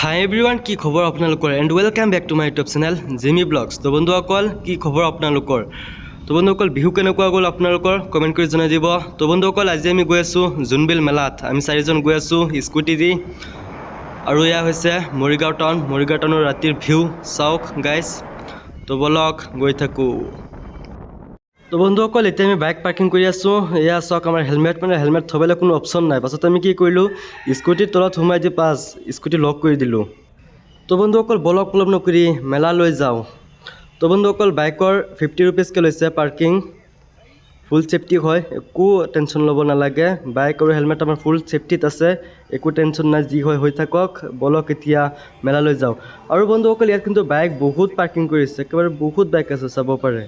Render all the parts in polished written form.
হাই everyone, কি খবৰ আপোনালোকৰ and welcome back to my YouTube channel Jimmy blogs. তো বন্ধুসকল, কি খবৰ আপোনালোকৰ? তো বন্ধুসকল, বিহু কেনেকুৱা গ'ল আপোনালোকৰ কমেণ্ট কৰি জনাই দিব। তো বন্ধুসকল, আজি আমি গৈ আছোঁ জোনবিল মেলাত। আমি চাৰিজন গৈ আছোঁ স্কুটি দি, আৰু এয়া হৈছে মৰিগাঁও টাউনৰ ৰাতিৰ ভিউ চাওক গাইজ। তো বলক গৈ থাকোঁ। তো বন্ধুসকল, এতিয়া আমি বাইক পাৰ্কিং কৰি আছোঁ। এয়া চাওক আমাৰ হেলমেট থ'বলৈ কোনো অপশ্যন নাই। পাছত আমি কি কৰিলোঁ, স্কুটিৰ তলত সোমাই দি স্কুটি লক কৰি দিলোঁ। তো বন্ধুসকল, বলক পলম নকৰি মেলালৈ যাওঁ। তো বন্ধুসকল, বাইকৰ 50 ৰুপিজকৈ লৈছে পাৰ্কিং। ফুল ছেফটি হয়, একো টেনশ্যন ল'ব নালাগে। বাইক আৰু হেলমেট আমাৰ ফুল ছেফটিত আছে, একো টেনশ্যন নাই, যি হয় হৈ থাকক। বলক এতিয়া মেলালৈ যাওঁ। আৰু বন্ধুসকল, ইয়াত কিন্তু বাইক বহুত পাৰ্কিং কৰিছে, একেবাৰে বহুত বাইক আছে, চাব পাৰে।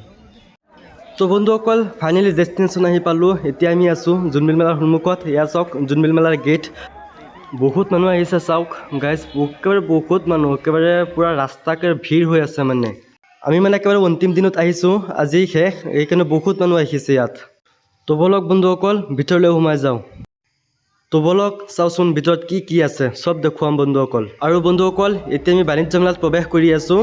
তো বন্ধুসকল, ফাইনেলি ডেষ্টিনেশ্যন আহি পালোঁ। এতিয়া আমি আছোঁ জোনবিল মেলাৰ সন্মুখত। এয়া চাওক জোনবিল মেলাৰ গেট। বহুত মানুহ আহিছে চাওক গাইজ, একেবাৰে বহুত মানুহ, একেবাৰে পূৰা ৰাস্তাকে ভিৰ হৈ আছে। আমি একেবাৰে অন্তিম দিনত আহিছোঁ, আজি শেষ, এইকাৰণে বহুত মানুহ আহিছে ইয়াত। তো বলক বন্ধুসকল, ভিতৰলৈ সোমাই যাওঁ। তো বলক চাওঁচোন ভিতৰত কি আছে, চব দেখুৱাম বন্ধুসকল। আৰু বন্ধুসকল, এতিয়া আমি বাণিজ্য মেলাত প্ৰৱেশ কৰি আছোঁ।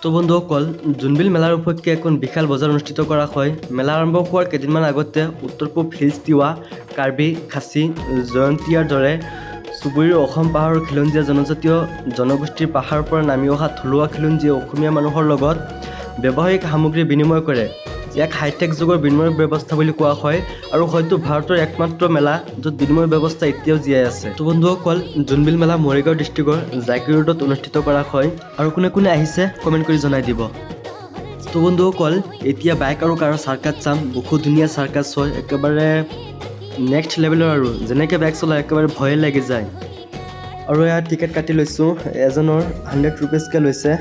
তো বন্ধুসকল, জোনবিল মেলাৰ উপলক্ষে এখন বিশাল বজাৰ অনুষ্ঠিত কৰা হয়। মেলা আৰম্ভ হোৱাৰ কেইদিনমান আগতে উত্তৰ পূব হিলছ তিৱা, কাৰ্বি, খাচী, জয়ন্তীয়াৰ দৰে চুবুৰীৰ অসম পাহাৰৰ খিলঞ্জীয়া জনজাতীয় জনগোষ্ঠীৰ পাহাৰৰ পৰা নামি অহা থলুৱা খিলঞ্জীয়ে অসমীয়া মানুহৰ লগত ব্যৱসায়িক সামগ্ৰী বিনিময় কৰে। ইয়াক হাইটেক যুগৰ বিনিময় ব্যৱস্থা বুলি কোৱা হয়, আৰু হয়তো ভাৰতৰ একমাত্ৰ মেলা য'ত বিনিময় ব্যৱস্থা এতিয়াও জীয়াই আছে। তো বন্ধুসকল, জোনবিল মেলা মৰিগাঁও ডিষ্ট্ৰিক্টৰ জাগিৰ ৰোডত অনুষ্ঠিত কৰা হয়। আৰু কোনে কোনে আহিছে কমেণ্ট কৰি জনাই দিব। তো বন্ধুসকল, এতিয়া বাইক আৰু কাৰৰ চাৰ্কাছ চাম। বহুত ধুনীয়া চাৰ্কাছ হয়, একেবাৰে নেক্সট লেভেলৰ, আৰু যেনেকৈ বাইক চলাই একেবাৰে ভয়ে লাগি যায়। আৰু ইয়াত টিকেট কাটি লৈছোঁ, এজনৰ 100 ৰুপিজকৈ লৈছে।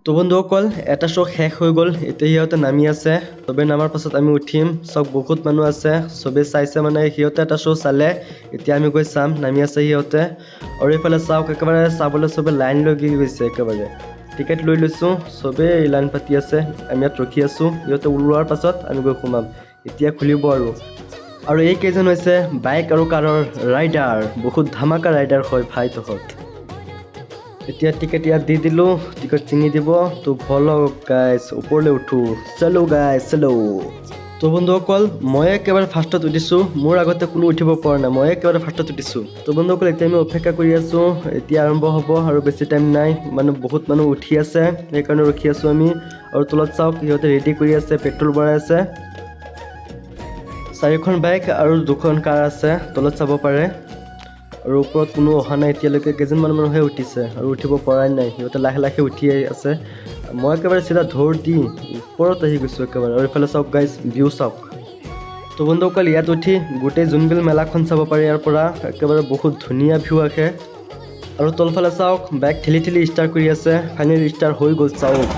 তো বন্ধুসকল, এটা শ্ব' শেষ হৈ গ'ল, এতিয়া সিহঁতে নামি আছে। চবেই নামাৰ পাছত আমি উঠিম। চব বহুত মানুহ আছে, চবেই চাইছে, সিহঁতে এটা শ্ব' চালে, এতিয়া আমি গৈ চাম। নামি আছে সিহঁতে। আৰু এইফালে চাওক, একেবাৰে চাবলৈ চবে লাইন লৈ গৈছে, একেবাৰে টিকেট লৈ লৈছোঁ, চবেই লাইন পাতি আছে। আমি ইয়াত ৰখি আছোঁ, সিহঁতে ওলোৱাৰ পাছত আমি গৈ সোমাম। এতিয়া খুলিব। আৰু এইকেইজন হৈছে বাইক আৰু কাৰৰ ৰাইডাৰ, বহুত ধামাকা ৰাইডাৰ হয় ভাই তহঁত। এতিয়া টিকেট ইয়াত দি দিলোঁ, টিকেট চিঙি দিব। তো বলক গাইজ, ওপৰলৈ উঠোঁ, চলো গাইজ চলো। তো বন্ধুসকল, মই একেবাৰে ফাৰ্ষ্টত উঠিছোঁ, মোৰ আগতে কোনো উঠিব পৰা নাই, মই একেবাৰে ফাৰ্ষ্টত উঠিছোঁ। তো বন্ধুসকল, এতিয়া আমি অপেক্ষা কৰি আছোঁ, এতিয়া আৰম্ভ হ'ব, আৰু বেছি টাইম নাই। বহুত মানুহ উঠি আছে, সেইকাৰণে ৰখি আছোঁ আমি। আৰু তলত চাওক, সিহঁতে ৰেডি কৰি আছে, পেট্ৰল ভৰাই আছে। 4খন বাইক আৰু 2খন কাৰ আছে, তলত চাব পাৰে। আৰু ওপৰত কোনো অহা নাই এতিয়ালৈকে, কেইজনমান মানুহে উঠিছে আৰু উঠিব পৰাই নাই, সিহঁতে লাহে লাহে উঠি আছে। মই একেবাৰে চিধা ধৌৰ দি ওপৰত আহি গৈছোঁ একেবাৰে। আৰু এইফালে চাওক গাইজ, ভিউ চাওক। তো বন্ধুসকল, ইয়াত উঠি গোটেই জোনবিল মেলাখন চাব পাৰি ইয়াৰ পৰা, একেবাৰে বহুত ধুনীয়া ভিউ আহে। আৰু তলফালে চাওক, বাইক ঠেলি ঠেলি ষ্টাৰ্ট কৰি আছে, ফাইনেলি ষ্টাৰ্ট হৈ গ'ল চাওক।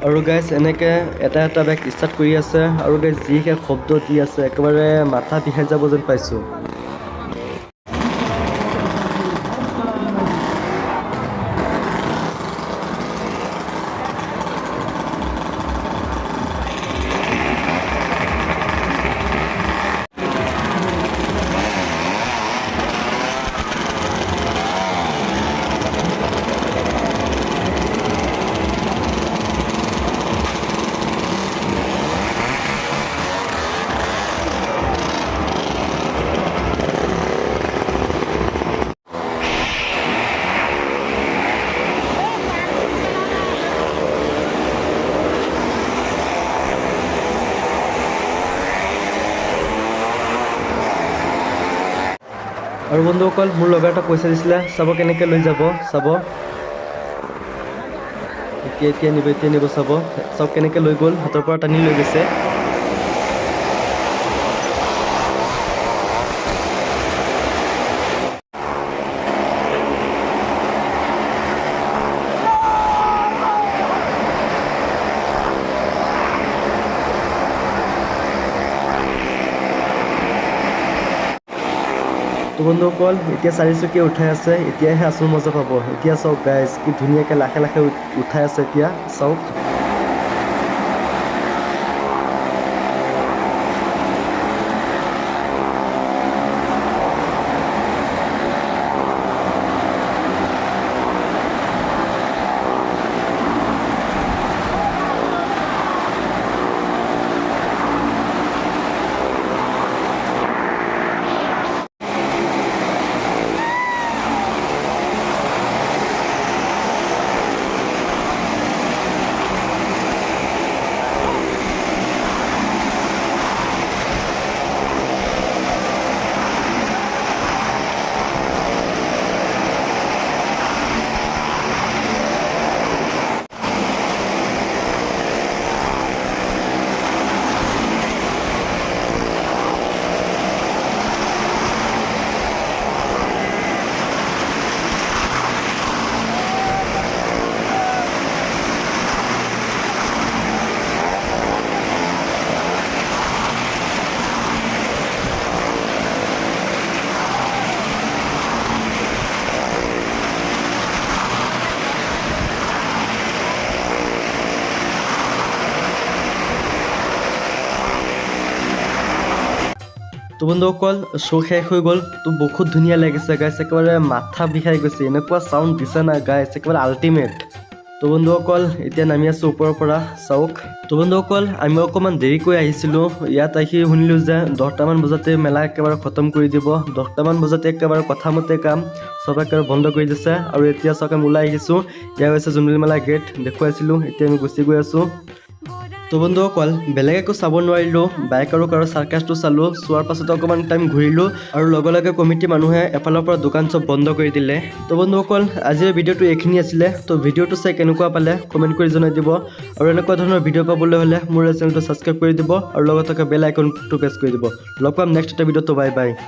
আৰু গাইজ, এনেকৈ এটা বাইক ষ্টাৰ্ট কৰি আছে, আৰু গাইজ যিহে শব্দ দি আছে, একেবাৰে মাথা বিষাই যাব যেন পাইছোঁ। আৰু বন্ধুসকল, মোৰ লগৰ এটা পইচা দিছিলে, চাব কেনেকৈ লৈ যাব, চাব। এতিয়া নিব চাব, চব কেনেকৈ লৈ গ'ল, হাতৰ পৰা টানি লৈ গৈছে। বন্ধুসকল এতিয়া চাৰিচকীয়া উঠাই আছে, এতিয়াহে আচল মজা পাব। এতিয়া চাওক গাইজ, কি ধুনীয়াকৈ লাখে লাখে উঠাই আছে। এতিয়া চাওক তো বন্ধুসকল শ্ব' শেষ হৈ গ'ল। তো বহুত ধুনীয়া লাগিছে গাইছ, একেবাৰে মাথা বিষাই গৈছে। এনেকুৱা চাউণ্ড দিছে না গাইছ, একেবাৰে আল্টিমেট। তো বন্ধুসকল এতিয়া নামি আছোঁ ওপৰৰ পৰা, চাওক। তো বন্ধুসকল আমি অকণমান দেৰিকৈ আহিছিলোঁ। ইয়াত আহি শুনিলোঁ যে 10টামান বজাতে মেলা একেবাৰে খতম কৰি দিব। 10টামান বজাতে একেবাৰে কথামতে কাম চব একেবাৰে বন্ধ কৰি দিছে। আৰু এতিয়া চাওক আমি ওলাই আহিছোঁ, এয়া হৈছে জোনবিল মেলা গেট দেখুৱাইছিলোঁ। এতিয়া আমি গুচি গৈ আছোঁ। তো বন্ধুসকল বেলেগ একো চাব নোৱাৰিলোঁ, বাইক আৰু কাৰৰ চাৰ্কাছটো চালোঁ। চোৱাৰ পাছত অকণমান টাইম ঘূৰিলোঁ আৰু লগে লগে কমিটি মানুহে এফালৰ পৰা দোকান চব বন্ধ কৰি দিলে। তো বন্ধুসকল আজিৰ ভিডিঅ'টো এইখিনি আছিলে। তো ভিডিঅ'টো চাই কেনেকুৱা পালে কমেণ্ট কৰি জনাই দিব। আৰু এনেকুৱা ধৰণৰ ভিডিঅ' পাবলৈ হ'লে মোৰ চেনেলটো ছাবস্ক্ৰাইব কৰি দিব আৰু লগত থকা বেল আইকনটো প্ৰেছ কৰি দিব। লগ পাম নেক্সট এটা ভিডিঅ'টো। Bye bye.